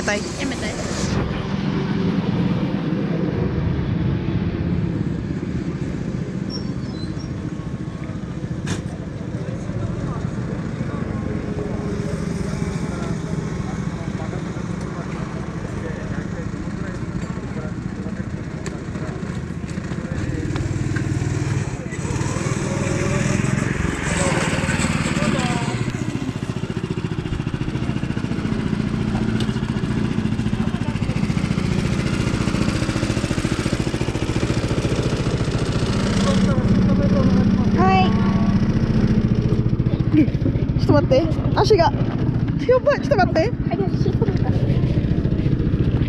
たい。やめたい。ちょっと待って、足がやばい。ちょっと待って。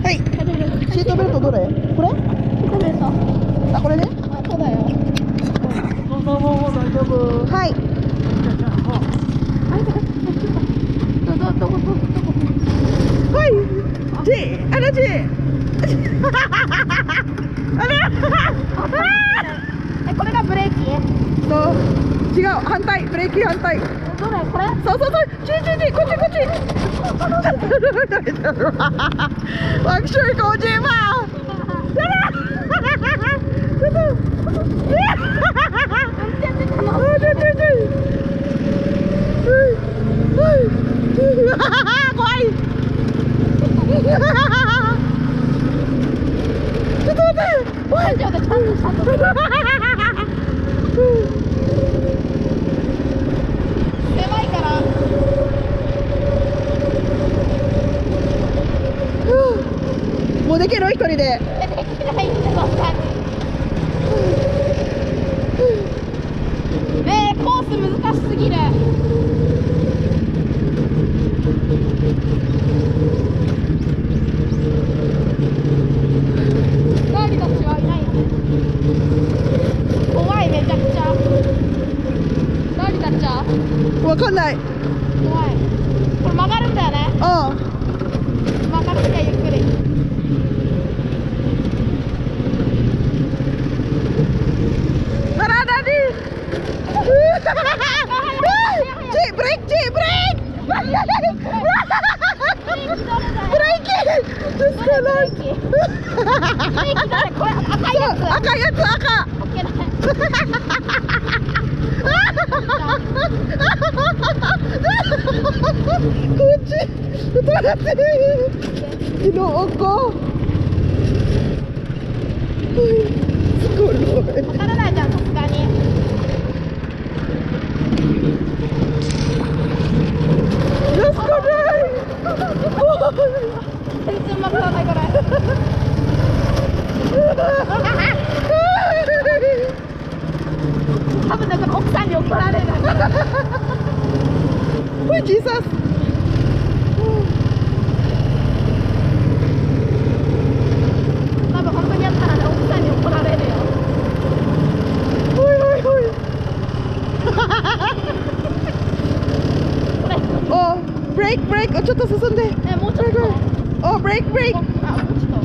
はい、シートベルトどれ？これ？シートベルト。あ、これね。あ、そうだよ。はい。はい。J、あら J。あら。これがブレーキ？そう。違う、反対、ブレーキ反対。どれ？これ？そうそうそう、こっちこっち。Make sure go J 嘛。怖い。ちょっと待って。大丈夫、ちゃんと。狭いから。もうできる？一人で。できないんだ、わかんない。コース難しすぎる。ガーリたちはいないよね。怖い、めちゃくちゃ。ガーリたちはわかんない。怖い。これ曲がるんだよね。うん。曲がるんだよ、ゆっくり。ブレーキブレーキブレーキこれ赤いやつ。赤いやつ、赤。こっち。のおこ。すごい。わからないじゃん、さすがに。全然曲がらない、これ。多分だから奥さんに怒られる。おい、ジーサス。多分本当にやったらね、奥さんに怒られるよ。おい。お、ブレーキ、ちょっと進んで。もうちょっと。お、ブレーキ。あ、もうちょっと。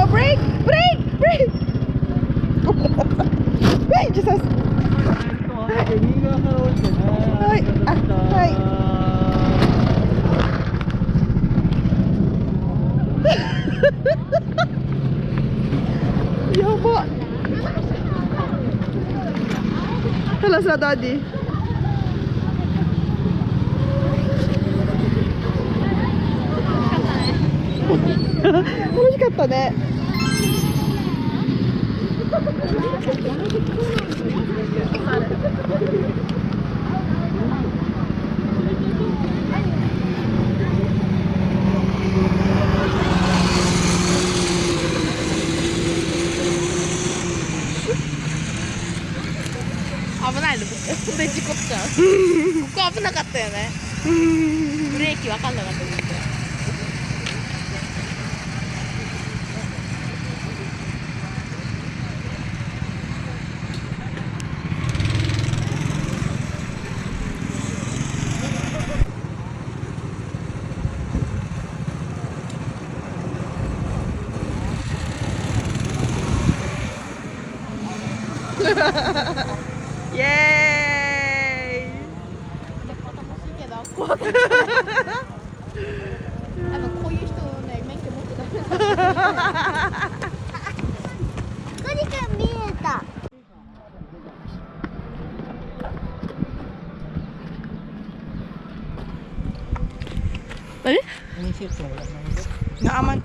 お、ブレーキ。はい、ジーサス。はい、あ、はい。やば。Halo sa daddy. 楽しかったね。危ないの、ここで事故っちゃう。ここ危なかったよね。ブレーキわかんなかったです。イエーイ。楽しいけど、こ怖かった。こういう人ね、免許持ってダメだ。何か見えた。Eh? Nggak aman.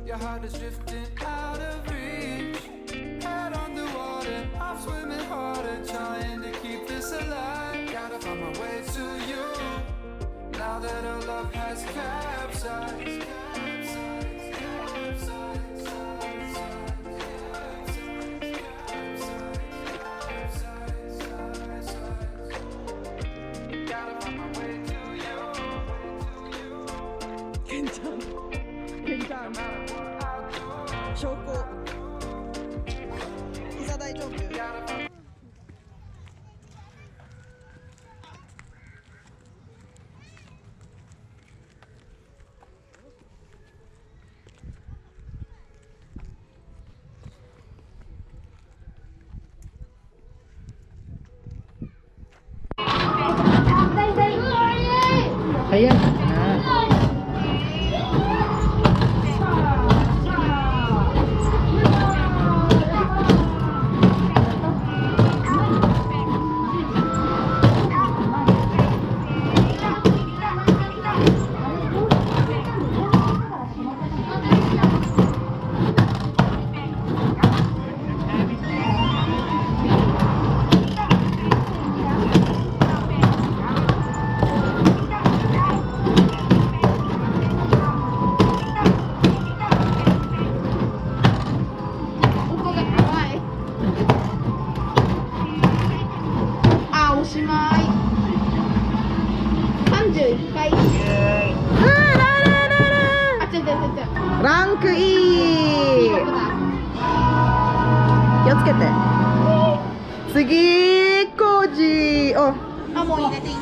Your heart is drifting out of reach. Head on the water, I'm swimming harder, trying to keep this alive. Gotta find my way to you. Now that our love has capsized. Gotta find my way to you. 괜찮아. 쇼코.膝大丈夫? Ayan. Rank E! 気をつけて。次、工事。お、あ、もう入れていい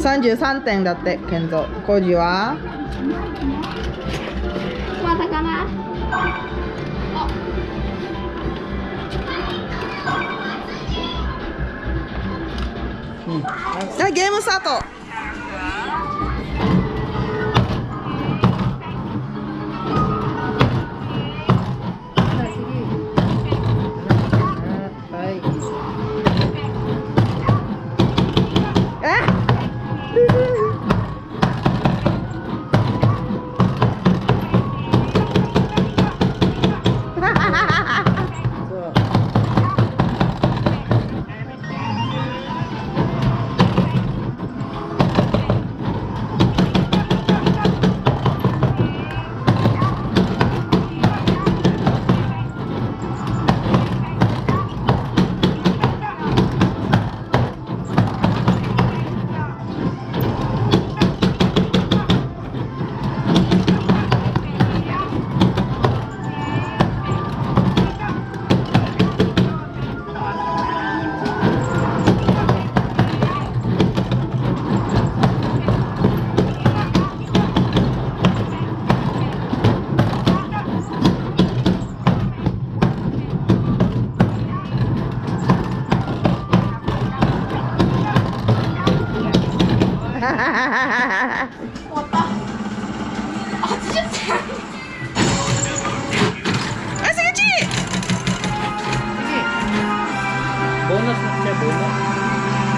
？33点だって、健三。工事はまだかな。はい、ゲームスタート。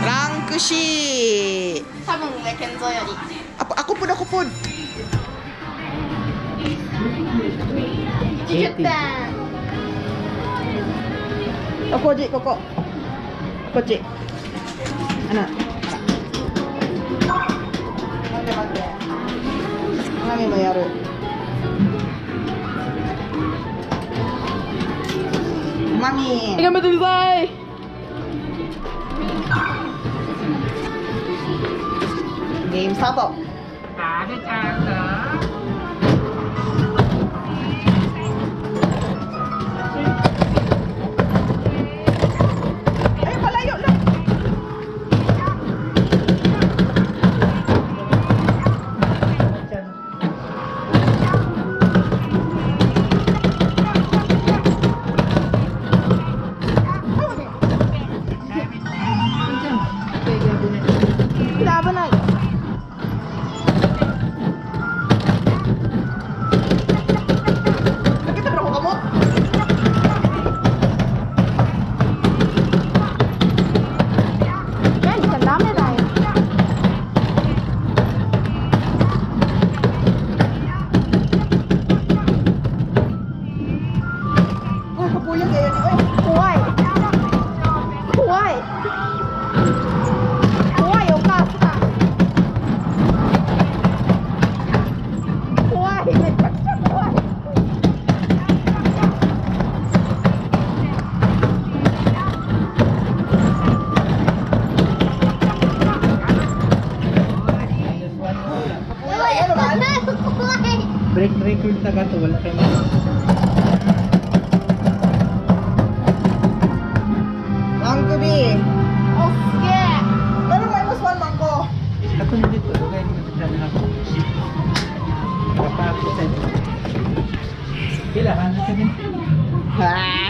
Rank C. 多分ね、健三より。Ako pun. 80点。Oh, Koji, koko. Koji. Anak. Mami mo yaru. Mami. 頑張ってください。Game satu. Ada cakep. Eh, palayo lang. Laban na. Nakita ba ako kamot? Guys, ang dami tayo. Oh, kapuyang kayo ni. Oh, Kuway. Kuway. Kuway, o kasta. Kuway. Kuway. kapuyang ano man? Break record na gato, wala kayo mga. Ang gabi. Oh, yeah. Pero minus 1 man ko. Ako na dito, lugay mo sa dyan ako. Kapapit sa. Kailangan na 17. Ha?